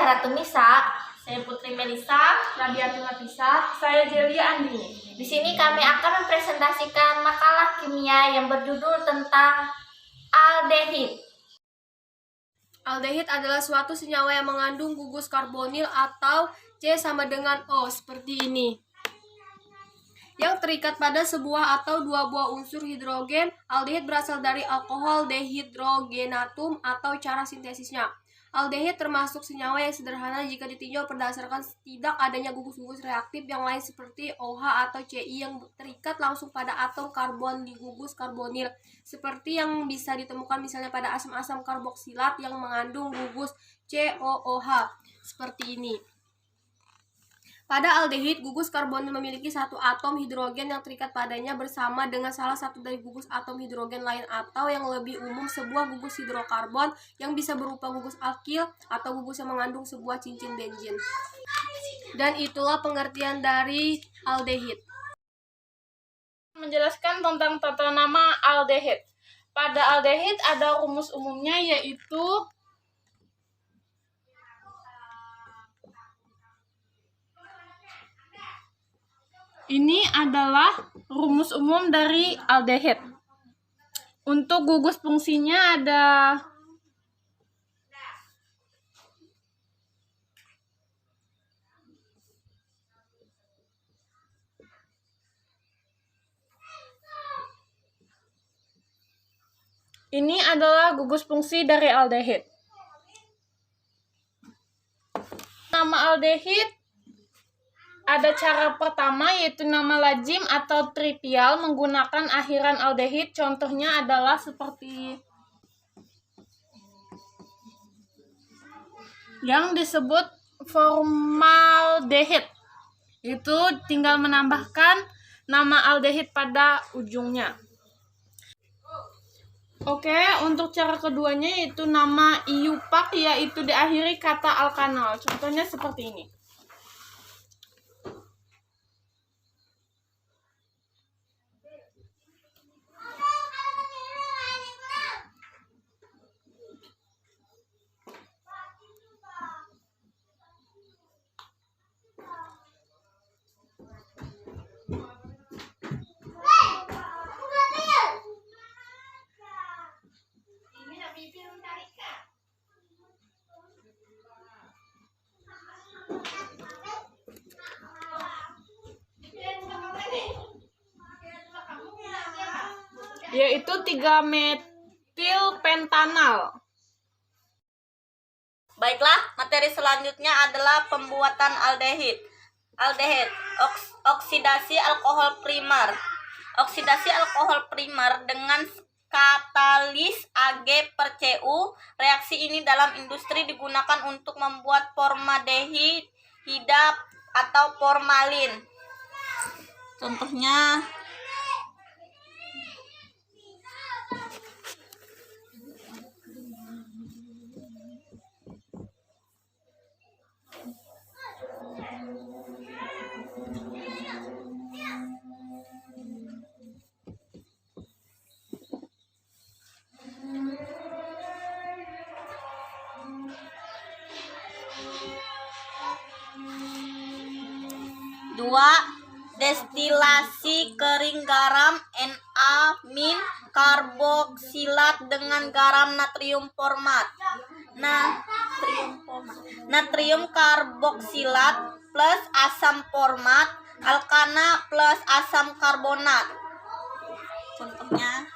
saya Ratu Misa. Saya Putri Melisa. Radiati Lapisa. Saya Jelia Andini. Di sini kami akan mempresentasikan makalah kimia yang berjudul tentang aldehid. Aldehid adalah suatu senyawa yang mengandung gugus karbonil atau C sama dengan O, seperti ini, yang terikat pada sebuah atau dua buah unsur hidrogen. Aldehid berasal dari alkohol dehidrogenatum atau cara sintesisnya. Aldehid termasuk senyawa yang sederhana jika ditinjau berdasarkan tidak adanya gugus-gugus reaktif yang lain seperti OH atau CI yang terikat langsung pada atom karbon di gugus karbonil, seperti yang bisa ditemukan misalnya pada asam-asam karboksilat yang mengandung gugus COOH, seperti ini. Pada aldehid, gugus karbonil memiliki satu atom hidrogen yang terikat padanya bersama dengan salah satu dari gugus atom hidrogen lain, atau yang lebih umum sebuah gugus hidrokarbon yang bisa berupa gugus alkil atau gugus yang mengandung sebuah cincin benzin. Dan itulah pengertian dari aldehid. Menjelaskan tentang tata nama aldehid. Pada aldehid ada rumus umumnya, yaitu ini adalah rumus umum dari aldehid. Untuk gugus fungsinya ada ini adalah gugus fungsi dari aldehid. Nama aldehid ada cara pertama, yaitu nama lazim atau trivial menggunakan akhiran aldehid. Contohnya adalah seperti yang disebut formaldehid. Itu tinggal menambahkan nama aldehid pada ujungnya. Oke, untuk cara keduanya yaitu nama iupac, yaitu diakhiri kata alkanal. Contohnya seperti ini. Yaitu 3-metilpentanal. Baiklah, materi selanjutnya adalah pembuatan aldehid. Aldehid, oksidasi alkohol primer. Oksidasi alkohol primer dengan katalis Ag/Cu. Reaksi ini dalam industri digunakan untuk membuat formaldehida atau formalin. Contohnya destilasi kering garam Na- karboksilat dengan garam natrium format. Natrium karboksilat plus asam format, alkana plus asam karbonat. Contohnya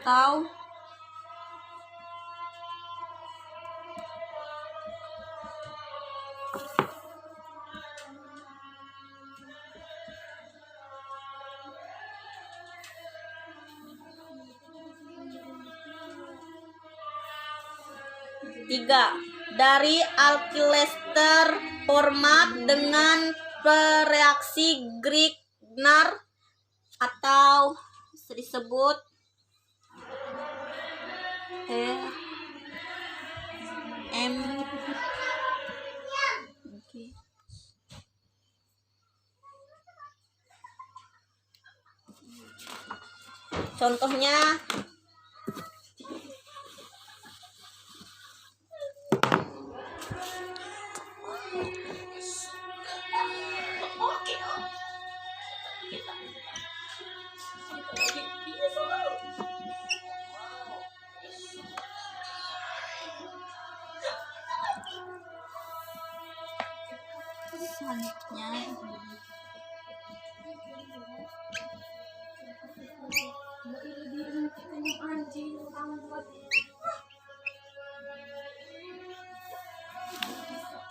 atau Tiga, dari alkylester format dengan bereaksi Grignard atau bisa disebut M. Oke. Contohnya selanjutnya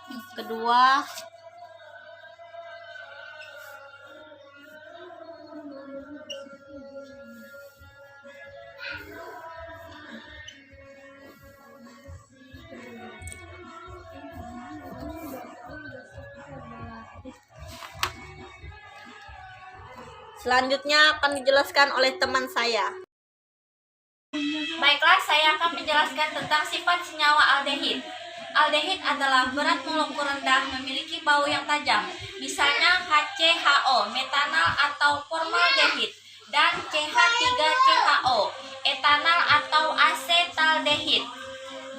yang kedua selanjutnya akan dijelaskan oleh teman saya. Baiklah, saya akan menjelaskan tentang sifat senyawa aldehid. Aldehid adalah berat molekul rendah, memiliki bau yang tajam, misalnya HCHO, metanal atau formaldehid, dan CH3CHO, etanal atau asetaldehid.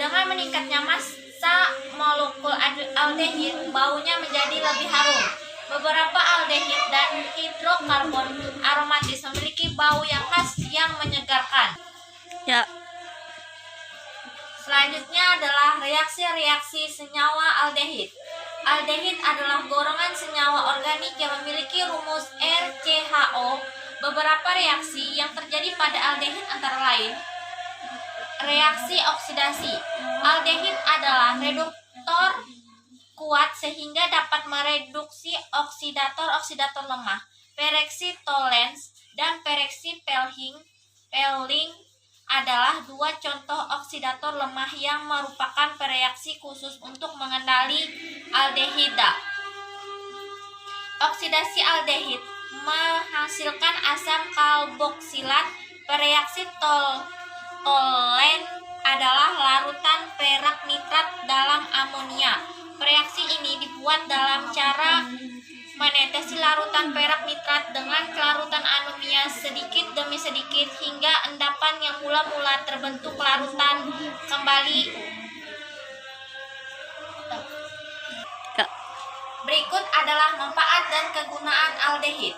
Dengan meningkatnya massa molekul aldehid, baunya menjadi lebih harum. Beberapa aldehid dan hidrokarbon aromatis memiliki bau yang khas yang menyegarkan. Ya, Selanjutnya adalah reaksi-reaksi senyawa aldehid. Aldehid adalah golongan senyawa organik yang memiliki rumus RCHO. Beberapa reaksi yang terjadi pada aldehid antara lain: reaksi oksidasi. Aldehid adalah reduktor kuat sehingga dapat mereduksi oksidator-oksidator lemah. Pereksi Tollens dan pereksi Pelling adalah dua contoh oksidator lemah yang merupakan reaksi khusus untuk mengenali aldehida. Oksidasi aldehid menghasilkan asam karboksilat. Reaksi Tollens adalah larutan perak nitrat dalam amonia. Reaksi ini dibuat dalam cara menetesi larutan perak nitrat dengan larutan amonia sedikit demi sedikit hingga endapan yang mula-mula terbentuk larutan kembali. Berikut adalah manfaat dan kegunaan aldehid.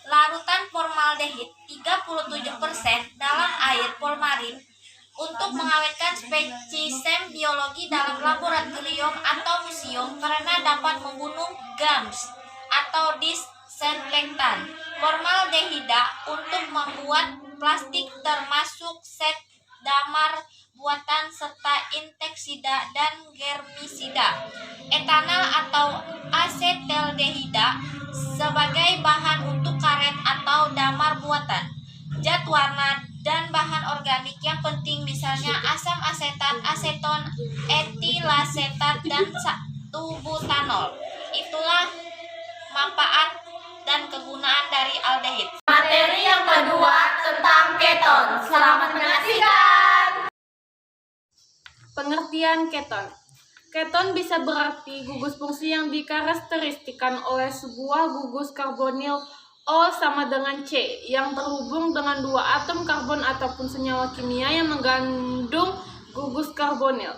Larutan formaldehid 37% dalam air formalin untuk mengawetkan spesimen biologi dalam laboratorium atau museum karena dapat membunuh germs atau disinfektan. Formaldehida untuk membuat plastik termasuk zat damar buatan serta insektisida dan germisida. Etanal atau asetaldehida sebagai bahan untuk karet atau damar buatan. Zat warna dan bahan organik yang penting misalnya asam asetat, aseton, etilasetat, dan butanol. Itulah manfaat dan kegunaan dari aldehid. Materi yang kedua tentang keton. Selamat menyaksikan. Pengertian keton. Keton bisa berarti gugus fungsi yang dikarakteristikan oleh sebuah gugus karbonil O sama dengan C yang terhubung dengan dua atom karbon ataupun senyawa kimia yang mengandung gugus karbonil.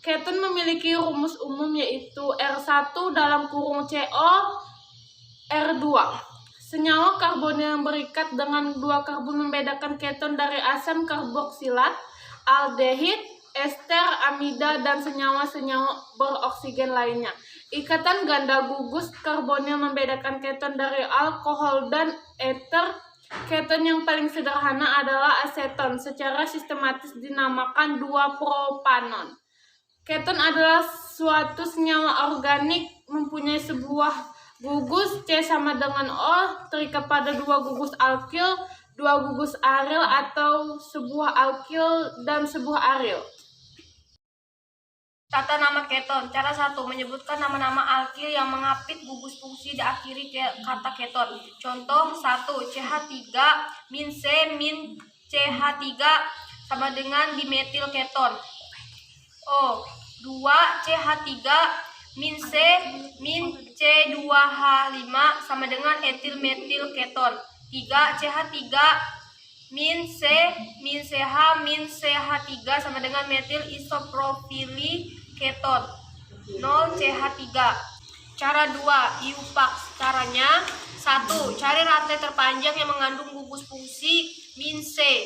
Keton memiliki rumus umum yaitu R1 dalam kurung CO R2. Senyawa karbonil yang berikat dengan dua karbon membedakan keton dari asam karboksilat, aldehid, ester, amida, dan senyawa-senyawa beroksigen lainnya. Ikatan ganda gugus karbonil membedakan keton dari alkohol dan ether. Keton yang paling sederhana adalah aseton, secara sistematis dinamakan 2-propanon. Keton adalah suatu senyawa organik mempunyai sebuah gugus C sama dengan O terikat pada dua gugus alkil, dua gugus aril atau sebuah alkil dan sebuah aril. Tata nama keton. Cara 1. Menyebutkan nama-nama alkil yang mengapit gugus fungsi diakhiri kata keton. Contoh 1. CH3 min C min CH3 sama dengan dimetil keton. 2. CH3 min C min C2H5 sama dengan etil metil keton. 3. CH3 min C min CH min CH3 sama dengan metil isopropili keton. 0 CH3. Cara 2. IUPAC. Caranya 1. Cari rantai terpanjang yang mengandung gugus fungsi min C.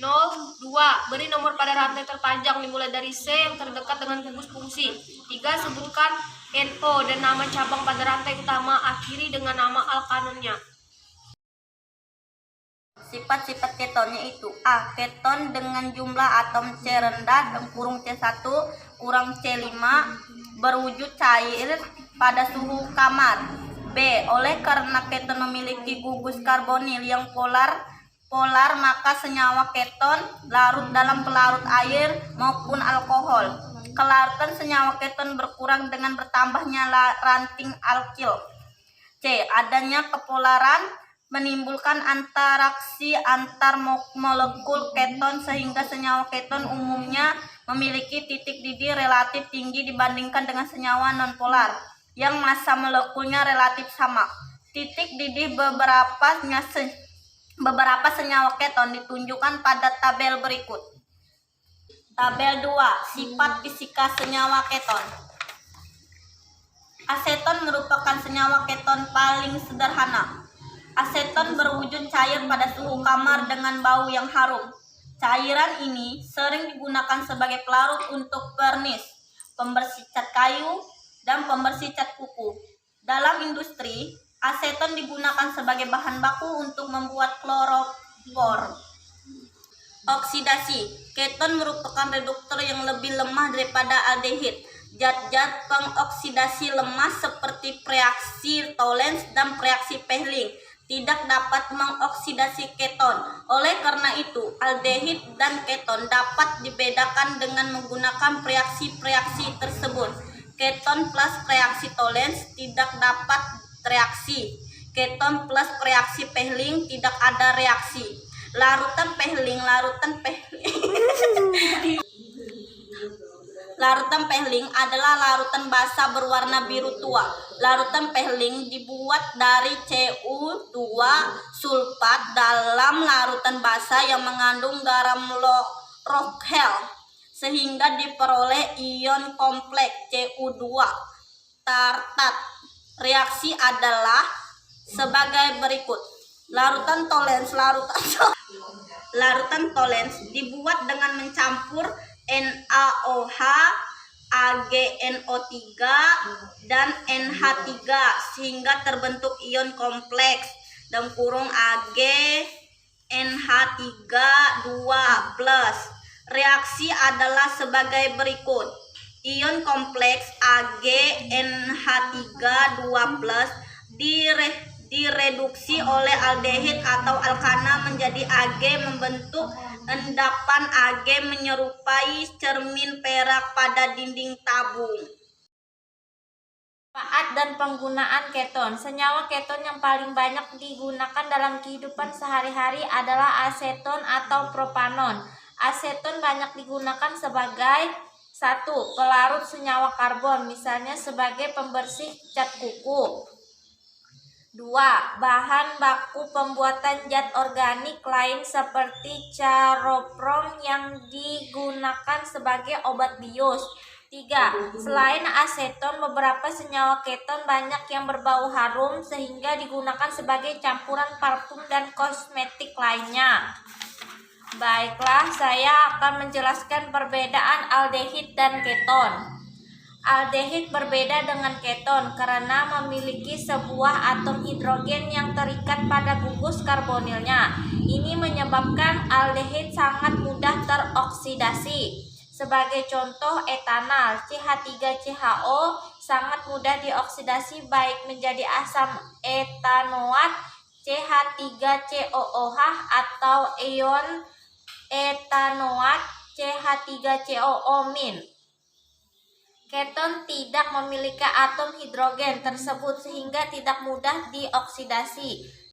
0. 2. Beri nomor pada rantai terpanjang dimulai dari C yang terdekat dengan gugus fungsi. 3. Sebutkan NO dan nama cabang pada rantai utama, akhiri dengan nama alkanonnya. Sifat-sifat ketonnya itu: A. Keton dengan jumlah atom C rendah (C1 kurang C5) berwujud cair pada suhu kamar. B. Oleh karena keton memiliki gugus karbonil yang polar, maka senyawa keton larut dalam pelarut air maupun alkohol. Kelarutan senyawa keton berkurang dengan bertambahnya ranting alkil. C. Adanya kepolaran menimbulkan interaksi antar molekul keton sehingga senyawa keton umumnya memiliki titik didih relatif tinggi dibandingkan dengan senyawa nonpolar yang massa molekulnya relatif sama. Titik didih beberapa senyawa keton ditunjukkan pada tabel berikut. Tabel 2. Sifat fisika senyawa keton. Aseton merupakan senyawa keton paling sederhana. Aseton berwujud cair pada suhu kamar dengan bau yang harum. Cairan ini sering digunakan sebagai pelarut untuk vernis, pembersih cat kayu, dan pembersih cat kuku. Dalam industri, aseton digunakan sebagai bahan baku untuk membuat klorofor. Oksidasi. Keton merupakan reduktor yang lebih lemah daripada aldehid. Zat-zat pengoksidasi lemah seperti reaksi Tollens dan reaksi Pehling tidak dapat mengoksidasi keton. Oleh karena itu, aldehid dan keton dapat dibedakan dengan menggunakan reaksi-reaksi tersebut. Keton plus reaksi Tollens tidak dapat reaksi. Keton plus reaksi Pehling tidak ada reaksi. Larutan Pehling Larutan Pehling adalah larutan basa berwarna biru tua. Larutan Pehling dibuat dari Cu2 sulfat dalam larutan basa yang mengandung garam Rockwell sehingga diperoleh ion kompleks Cu2 tartat. Reaksi adalah sebagai berikut. Larutan Tollens dibuat dengan mencampur NaOH, AgNO3, dan NH3 sehingga terbentuk ion kompleks (AgNH3 2+). Reaksi adalah sebagai berikut. Ion kompleks AgNH3 2+ direduksi oleh aldehid atau alkana menjadi Ag, membentuk endapan Ag menyerupai cermin perak pada dinding tabung. Manfaat dan penggunaan keton. Senyawa keton yang paling banyak digunakan dalam kehidupan sehari-hari adalah aseton atau propanon. Aseton banyak digunakan sebagai 1. Pelarut senyawa karbon, misalnya sebagai pembersih cat kuku. 2. Bahan baku pembuatan zat organik lain seperti caroprom yang digunakan sebagai obat bius. 3. Selain aseton, beberapa senyawa keton banyak yang berbau harum sehingga digunakan sebagai campuran parfum dan kosmetik lainnya. Baiklah, saya akan menjelaskan perbedaan aldehid dan keton. Aldehid berbeda dengan keton karena memiliki sebuah atom hidrogen yang terikat pada gugus karbonilnya. Ini menyebabkan aldehid sangat mudah teroksidasi. Sebagai contoh, etanol CH3CHO sangat mudah dioksidasi baik menjadi asam etanoat CH3COOH atau ion etanoat CH3COO-. Keton tidak memiliki atom hidrogen tersebut sehingga tidak mudah dioksidasi.